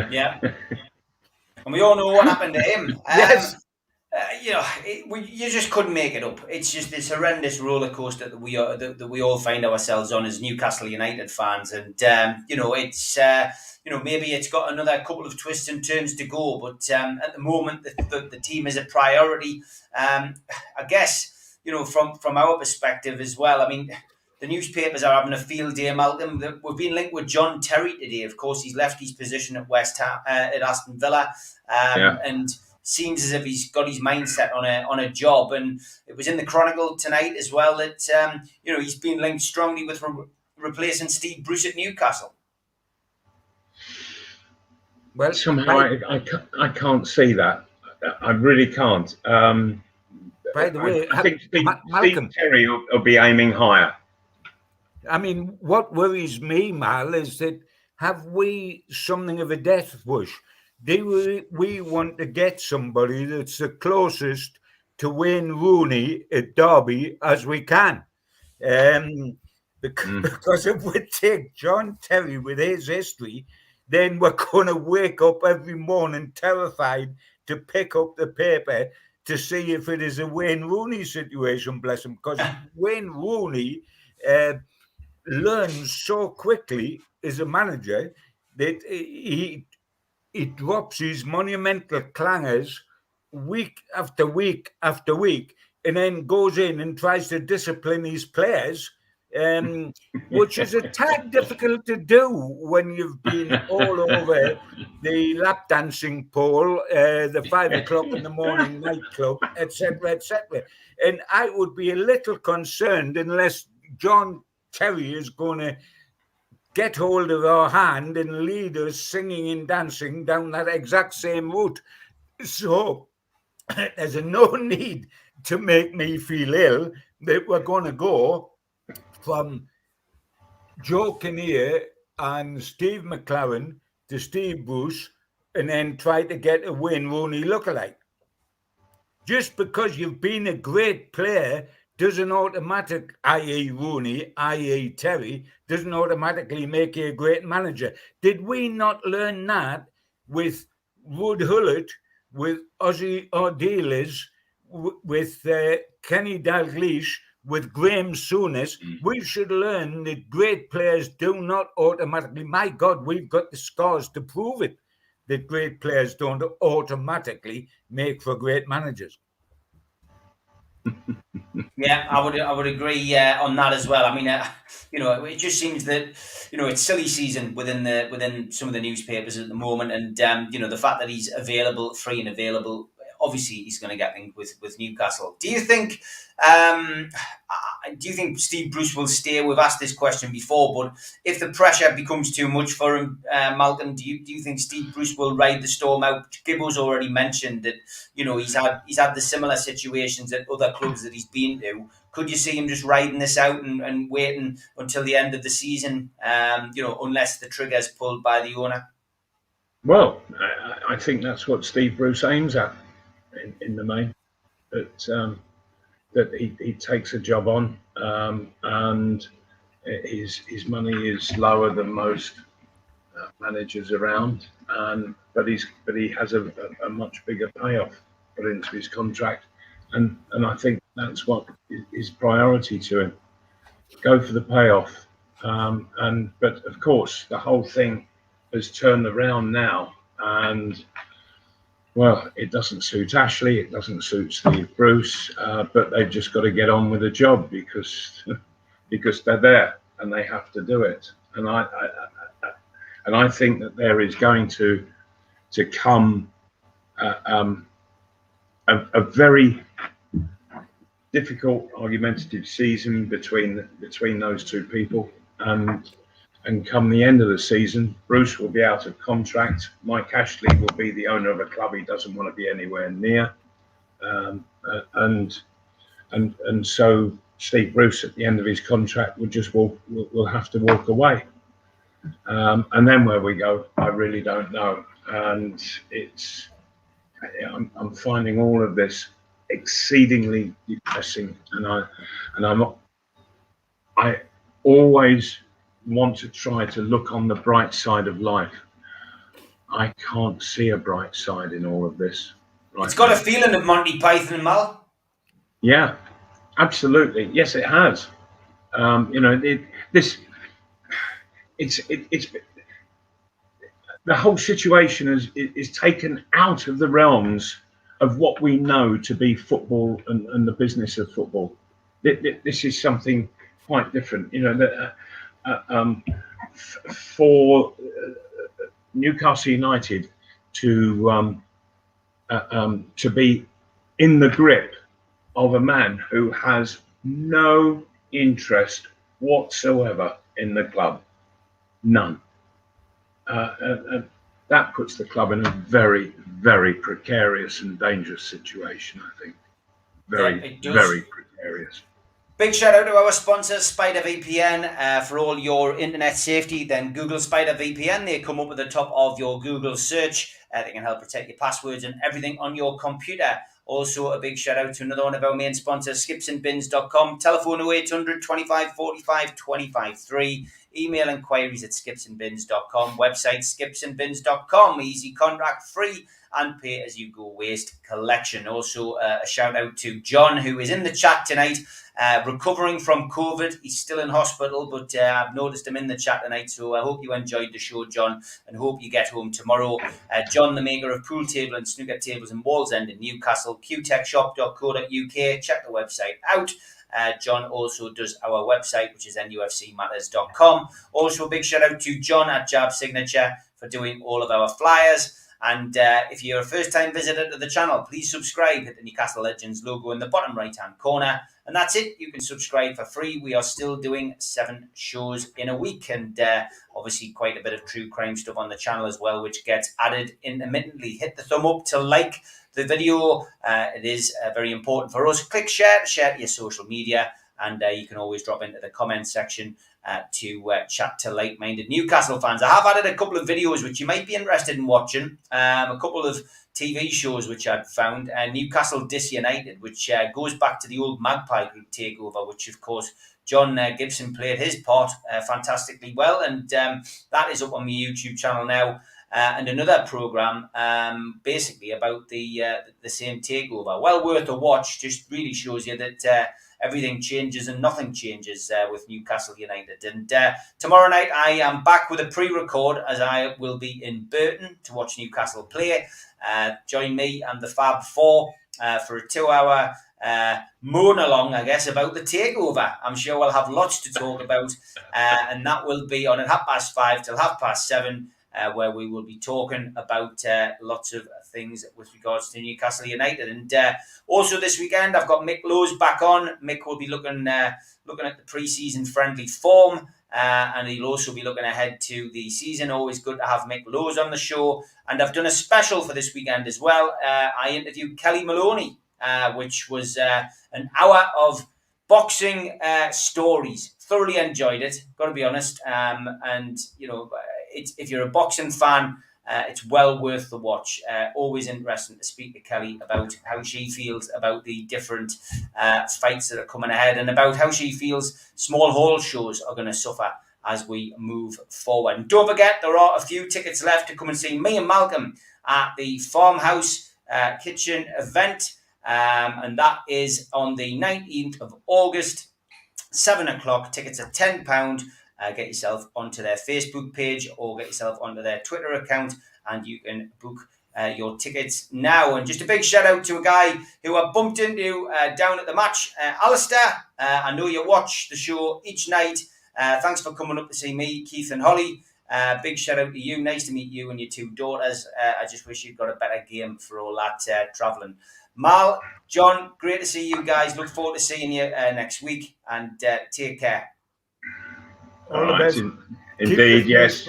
Yeah. And we all know what happened to him. Yes. You just couldn't make it up. It's just this horrendous roller coaster that we all find ourselves on as Newcastle United fans, and it's maybe it's got another couple of twists and turns to go, but at the moment the team is a priority. I guess from our perspective as well. I mean, the newspapers are having a field day, Malcolm. We've been linked with John Terry today. Of course, he's left his position at West Ham at Aston Villa, and seems as if he's got his mindset on a job. And it was in the Chronicle tonight as well that he's been linked strongly with replacing Steve Bruce at Newcastle. Well, somehow I can't see that. I really can't. By the way, I think Steve Terry will be aiming higher. I mean, what worries me, Mal, is that have we something of a death wish? Do we want to get somebody that's the closest to Wayne Rooney at Derby as we can? Because if we take John Terry with his history, then we're going to wake up every morning terrified to pick up the paper to see if it is a Wayne Rooney situation, bless him, because Wayne Rooney learns so quickly as a manager that he drops his monumental clangers week after week after week, and then goes in and tries to discipline his players, which is a tad difficult to do when you've been all over the lap dancing pole, the 5 o'clock in the morning nightclub, etc., etc. And I would be a little concerned unless John Terry is going to get hold of our hand and lead us singing and dancing down that exact same route. So there's no need to make me feel ill that we're going to go from Joe Kinnear and Steve McLaren to Steve Bruce and then try to get a Wayne Rooney lookalike. Just because you've been a great player doesn't automatically, i.e. Rooney, i.e. Terry, doesn't automatically make you a great manager. Did we not learn that with Wood Hullett, with Ozzy Ardiles, with Kenny Dalglish, with Graham Souness? We should learn that great players do not automatically, my God, we've got the scars to prove it, that great players don't automatically make for great managers. Yeah, I would agree on that as well. I mean, it just seems that it's silly season within some of the newspapers at the moment, and the fact that he's free and available obviously he's going to get linked with Newcastle. Do you think Steve Bruce will stay? We've asked this question before, but if the pressure becomes too much for him, Malcolm, do you think Steve Bruce will ride the storm out? Gibbo's already mentioned that he's had the similar situations at other clubs that he's been to. Could you see him just riding this out and waiting until the end of the season? Unless the trigger is pulled by the owner. Well, I think that's what Steve Bruce aims at in the main. That he takes a job on, and his money is lower than most managers around, but he has a much bigger payoff put into his contract, and I think that's what is priority to him. Go for the payoff, but of course the whole thing has turned around now, and well, it doesn't suit Ashley, it doesn't suit Steve Bruce, but they've just got to get on with the job because they're there and they have to do it. And I think that there is going to come a very difficult, argumentative season between those two people, and come the end of the season, Bruce will be out of contract. Mike Ashley will be the owner of a club he doesn't want to be anywhere near, and so Steve Bruce at the end of his contract will have to walk away, and then where we go, I really don't know. And I'm finding all of this exceedingly depressing, and I always want to try to look on the bright side of life. I can't see a bright side in all of this. Right, it's got a feeling of Monty Python, Mal. Yeah, absolutely. Yes, it has. It's the whole situation is taken out of the realms of what we know to be football and the business of football. This is something quite different. For Newcastle United to be in the grip of a man who has no interest whatsoever in the club, none. That puts the club in a very, very precarious and dangerous situation, I think. Very, very precarious. Big shout out to our sponsor, Spider VPN. For all your internet safety, then Google Spider VPN. They come up at the top of your Google search. They can help protect your passwords and everything on your computer. Also, a big shout out to another one of our main sponsors, skipsandbins.com. Telephone 0800 25 45 25 3. Email inquiries at skipsandbins.com. Website skipsandbins.com. Easy contract, free and pay as you go waste collection. Also, a shout out to John, who is in the chat tonight, recovering from COVID. He's still in hospital, but I've noticed him in the chat tonight. So I hope you enjoyed the show, John, and hope you get home tomorrow. John, the maker of pool table and snooker tables in Wallsend in Newcastle, qtechshop.co.uk. Check the website out. John also does our website, which is nufcmatters.com. Also, a big shout out to John at Jab Signature for doing all of our flyers. And if you're a first-time visitor to the channel, please subscribe. Hit the Newcastle Legends logo in the bottom right-hand corner. And that's it. You can subscribe for free. We are still doing 7 shows in a week. And obviously quite a bit of true crime stuff on the channel as well, which gets added intermittently. Hit the thumb up to like the video. It is very important for us. Click share to your social media. And you can always drop into the comment section to chat to like-minded Newcastle fans. I have added a couple of videos which you might be interested in watching. A couple of TV shows which I've found. Newcastle Disunited, which goes back to the old Magpie Group takeover, which of course John Gibson played his part fantastically well. And that is up on my YouTube channel now. And another programme basically about the same takeover. Well worth a watch. Just really shows you that everything changes and nothing changes with Newcastle United. And tomorrow night I am back with a pre-record, as I will be in Burton to watch Newcastle play. Join me and the Fab Four for a 2-hour moan along, I guess, about the takeover. I'm sure we'll have lots to talk about, and that will be on at 5:30 till 7:30, where we will be talking about lots of things with regards to Newcastle United. And also this weekend, I've got Mick Lowe's back on. Mick will be looking at the pre-season friendly form, and he'll also be looking ahead to the season. Always good to have Mick Lowe's on the show. And I've done a special for this weekend as well. I interviewed Kelly Maloney, which was an hour of boxing stories. Thoroughly enjoyed it, got to be honest. And you know, if you're a boxing fan, it's well worth the watch. Always interesting to speak to Kelly about how she feels about the different fights that are coming ahead, and about how she feels small hall shows are going to suffer as we move forward. And don't forget, there are a few tickets left to come and see me and Malcolm at the Farmhouse Kitchen event. And that is on the 19th of August, 7 o'clock. Tickets are £10. Get yourself onto their Facebook page or get yourself onto their Twitter account, and you can book your tickets now. And just a big shout out to a guy who I bumped into down at the match, Alistair. I know you watch the show each night. Thanks for coming up to see me, Keith and Holly. Big shout out to you. Nice to meet you and your two daughters. I just wish you'd got a better game for all that travelling. Mal, John, great to see you guys. Look forward to seeing you next week, and take care. All the best. Indeed, yes.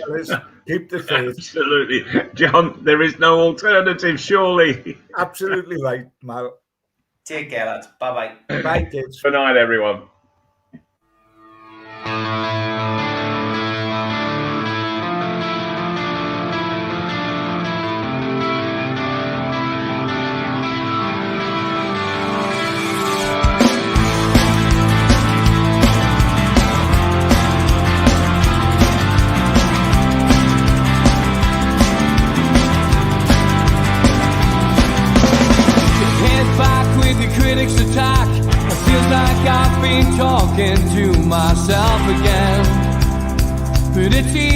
Keep the faith. Absolutely. John, there is no alternative, surely. Absolutely right, Mal. Take care, lads. Bye-bye. Bye, kids. Good night, everyone. Critics attack. It feels like I've been talking to myself again. Put it to